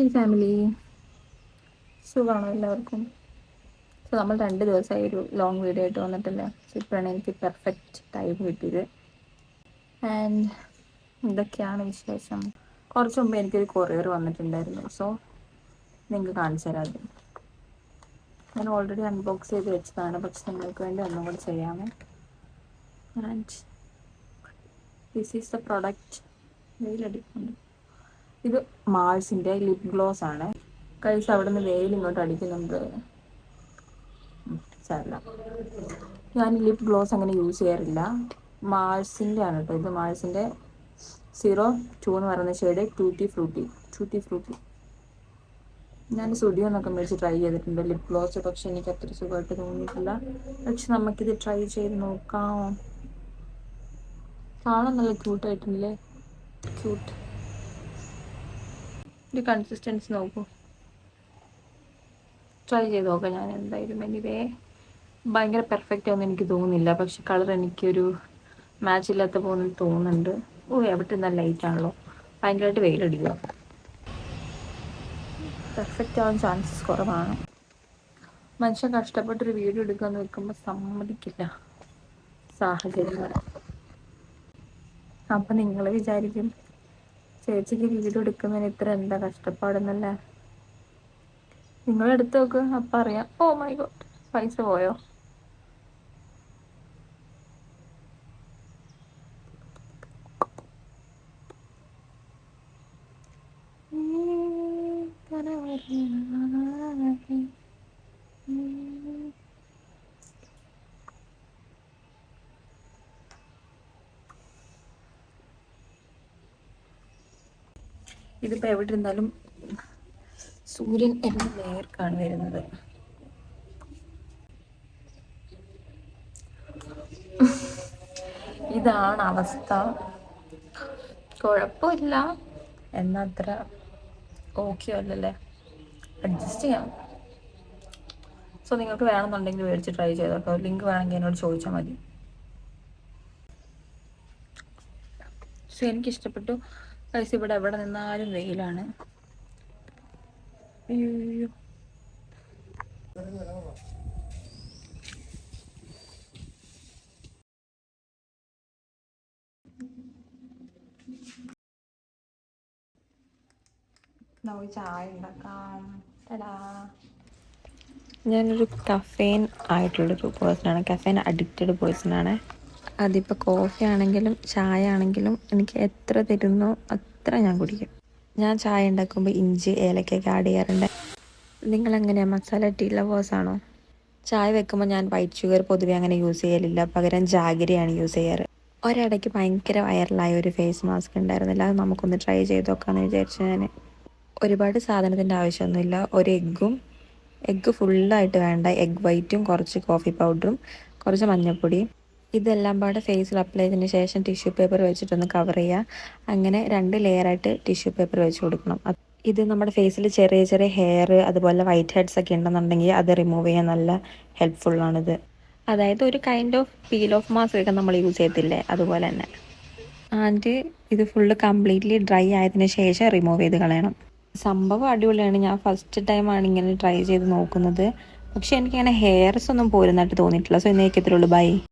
ഈ ഫാമിലി സുഖമാണോ എല്ലാവർക്കും? സോ നമ്മൾ 2 ദിവസമായി ഒരു ലോങ് വീഡിയോ ആയിട്ട് വന്നിട്ടില്ല. സോ ഇപ്പോഴാണ് എനിക്ക് പെർഫെക്റ്റ് ടൈം കിട്ടിയത്. ആൻഡ് ഇതൊക്കെയാണ് വിശേഷം. കുറച്ച് മുമ്പ് എനിക്കൊരു കൊറിയർ വന്നിട്ടുണ്ടായിരുന്നു. സോ നിങ്ങൾക്ക് കാണിച്ചു തരാം. ഞാൻ ഓൾറെഡി അൺബോക്സ് ചെയ്ത് വെച്ചതാണ്, പക്ഷെ നിങ്ങൾക്ക് വേണ്ടി ഒന്നും കൂടി ചെയ്യാമേ. And this is the product. വെയിലടിക്കുന്നുണ്ട്. ഇത് മാൾസിൻ്റെ ലിപ് ഗ്ലോസ് ആണ്. കൈസ് അവിടെ നിന്ന് വെയിൽ ഇങ്ങോട്ട് അടിക്കുന്നുണ്ട്. സാരമില്ല, ഞാൻ ലിപ് ഗ്ലോസ് അങ്ങനെ യൂസ് ചെയ്യാറില്ല. മാൾസിൻ്റെ ആണ് കേട്ടോ ഇത്. മാൾസിൻ്റെ 02 എന്ന് പറയുന്ന ഷെയ്ഡ് ടൂട്ടി ഫ്രൂട്ടി. ഞാൻ സ്റ്റുഡിയോ എന്നൊക്കെ മേടിച്ച് ട്രൈ ചെയ്തിട്ടുണ്ട് ലിപ് ഗ്ലോസ്, പക്ഷെ എനിക്ക് അത്ര സുഖമായിട്ട് തോന്നിയിട്ടില്ല. പക്ഷെ നമുക്കിത് ട്രൈ ചെയ്ത് നോക്കാം. കാണാൻ നല്ല ക്യൂട്ടായിട്ടുണ്ടല്ലേ? ക്യൂട്ട്. ഒരു കൺസിസ്റ്റൻസി നോക്കൂ. ട്രൈ ചെയ്ത് നോക്കാം ഞാൻ എന്തായാലും. എനിവേ ഭയങ്കര പെർഫെക്റ്റ് ആവുമെന്ന് എനിക്ക് തോന്നുന്നില്ല, പക്ഷെ കളർ എനിക്കൊരു മാച്ച് ഇല്ലാത്ത പോലെ തോന്നുന്നുണ്ട്. എവിടെ നല്ല ലൈറ്റ് ആണല്ലോ, ഭയങ്കരമായിട്ട് വെയിലടിക്കുക. പെർഫെക്റ്റ് ആവാൻ ചാൻസസ് കുറവാണ്. മനുഷ്യൻ കഷ്ടപ്പെട്ടൊരു വീഡിയോ എടുക്കാന്ന് വെക്കുമ്പോൾ സമ്മതിക്കില്ല സാഹചര്യങ്ങൾ. അപ്പം നിങ്ങൾ വിചാരിക്കും ചേച്ചിക്ക് വീഡിയോ എടുക്കുന്നതിന് ഇത്ര എന്താ കഷ്ടപ്പാടെന്നല്ലേ? നിങ്ങളെടുത്ത് നോക്ക്, അപ്പം അറിയാം. ഓ മൈ ഗോഡ്, പൈസ പോയോ? ഇതിപ്പോൾ എവിടെ ഇരുന്നാലും സൂര്യൻ എന്ന നേർക്കാണ് വരുന്നത്. ഇതാണ് അവസ്ഥ. കുഴപ്പമില്ല, എന്നത്ര ഓക്കെ അല്ലല്ലേ, അഡ്ജസ്റ്റ് ചെയ്യാം. സോ നിങ്ങൾക്ക് വേണമെന്നുണ്ടെങ്കിൽ മേടിച്ച് ട്രൈ ചെയ്തോട്ടോ. ലിങ്ക് വേണമെങ്കിൽ എന്നോട് ചോദിച്ചാൽ മതി. സോ എനിക്കിഷ്ടപ്പെട്ടു. പൈസ ഇവിടെ എവിടെ നിന്നാലും വെയിലാണ്. അയ്യോ, നമുക്ക് ചായ ഉണ്ടാക്കാം. ഞാനൊരു കഫേൻ ആയിട്ടുള്ളൊരു പേഴ്സണാണ്, കഫേൻ അഡിക്റ്റഡ് പേഴ്സണാണ്. അതിപ്പോൾ കോഫി ആണെങ്കിലും ചായ ആണെങ്കിലും എനിക്ക് എത്ര തരുന്നോ അത്ര ഞാൻ കുടിക്കും. ഞാൻ ചായ ഉണ്ടാക്കുമ്പോൾ ഇഞ്ചി ഏലക്കൊക്കെ ആഡ് ചെയ്യാറുണ്ട്. നിങ്ങളെങ്ങനെയാണ്, മസാല ടീ ലവേഴ്സാണോ? ചായ വെക്കുമ്പോൾ ഞാൻ വൈറ്റ് ഷുഗർ പൊതുവെ അങ്ങനെ യൂസ് ചെയ്യലില്ല, പകരം ജാഗരിയാണ് യൂസ് ചെയ്യാറ്. ഒരിടയ്ക്ക് ഭയങ്കര വൈറലായ ഒരു ഫേസ് മാസ്ക് ഉണ്ടായിരുന്നില്ല, അത് നമുക്കൊന്ന് ട്രൈ ചെയ്ത് നോക്കാമെന്ന് വിചാരിച്ചു. ഞാൻ ഒരുപാട് സാധനത്തിൻ്റെ ആവശ്യമൊന്നുമില്ല. ഒരു എഗ്ഗ് ഫുള്ളായിട്ട് വേണ്ട, എഗ് വൈറ്റും കുറച്ച് കോഫി പൗഡറും കുറച്ച് മഞ്ഞൾപ്പൊടിയും, ഇതെല്ലാം പാടെ ഫേസിൽ അപ്ലൈ ചെയ്തതിന് ശേഷം ടിഷ്യൂ പേപ്പർ വെച്ചിട്ടൊന്ന് കവർ ചെയ്യുക. അങ്ങനെ 2 ലെയറായിട്ട് ടിഷ്യൂ പേപ്പർ വെച്ച് കൊടുക്കണം. ഇത് നമ്മുടെ ഫേസിൽ ചെറിയ ചെറിയ ഹെയർ അതുപോലെ വൈറ്റ് ഹെഡ്സ് ഒക്കെ ഉണ്ടെന്നുണ്ടെങ്കിൽ അത് റിമൂവ് ചെയ്യാൻ നല്ല ഹെൽപ്ഫുള്ളാണിത്. അതായത് ഒരു kind of peel off mask ഒക്കെ നമ്മൾ യൂസ് ചെയ്യത്തില്ലേ, അതുപോലെ തന്നെ. ആൻഡ് ഇത് ഫുള്ള് കംപ്ലീറ്റ്ലി ഡ്രൈ ആയതിനു ശേഷം റിമൂവ് ചെയ്ത് കളയണം. സംഭവം അടിപൊളിയാണ്. ഞാൻ ഫസ്റ്റ് ടൈമാണ് ഇങ്ങനെ ട്രൈ ചെയ്ത് നോക്കുന്നത്, പക്ഷെ എനിക്കങ്ങനെ ഹെയർസ് ഒന്നും പോരുന്നതായിട്ട് തോന്നിയിട്ടില്ല. സോ ഇന്നേക്ക് ഇത്രയുള്ളൂ. ബൈ.